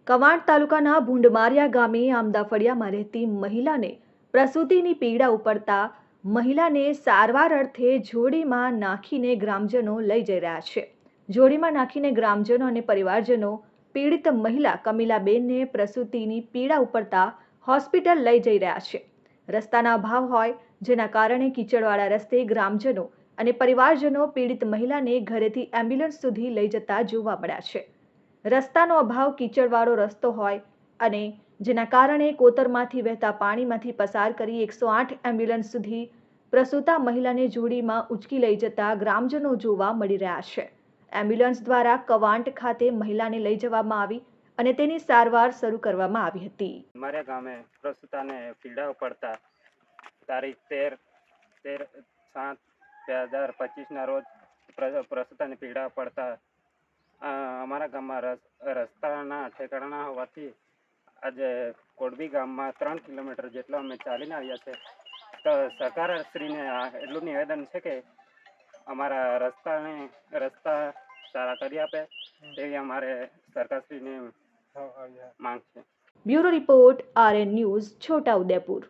કવાંટ તાલુકાના ભૂંડમારિયા ગામે આમદા ફળિયામાં રહેતી મહિલાને પ્રસૂતિની પીડા ઉપડતા મહિલાને સારવાર અર્થે જોડીમાં નાખીને ગ્રામજનો લઈ જઈ રહ્યા છે. જોડીમાં નાખીને ગ્રામજનો અને પરિવારજનો પીડિત મહિલા કમિલાબેનને પ્રસૂતિની પીડા ઉપડતા હોસ્પિટલ લઈ જઈ રહ્યા છે. રસ્તાના અભાવ હોય જેના કારણે કીચડવાળા રસ્તે ગ્રામજનો અને પરિવારજનો પીડિત મહિલાને ઘરેથી એમ્બ્યુલન્સ સુધી લઈ જતા જોવા મળ્યા છે. રસ્તાનો અભાવ, કીચડવાળો રસ્તો હોય અને જેના કારણે કોતરમાંથી વહેતા પાણીમાંથી પસાર કરી 108 એમ્બ્યુલન્સ સુધી પ્રસૂતા મહિલાને જોડીમાં ઉંચકી લઈ જતા ગ્રામજનો જોવા મળી રહ્યા છે. એમ્બ્યુલન્સ દ્વારા કવાંટ ખાતે મહિલાને લઈ જવામાં આવી અને તેની સારવાર શરૂ કરવામાં આવી હતી. અમારા ગામે પ્રસૂતાને પીડા પડતા તારીખ 13/7/2025 રોજ પ્રસૂતાની પીડા પડતા અમારા ગામમાં રસ્તાના ઠેકાણા હોવાથી આજે કોડબી ગામમાં 3 કિલોમીટર જેટલો અમે ચાલીને આવ્યા છે. તો સરકારશ્રીને એટલું નિવેદન છે કે અમારા રસ્તા સારા કરી આપે તેવી અમારે સરકારશ્રીની માંગ છે. Bureau report, RN news, Chhota Udepur.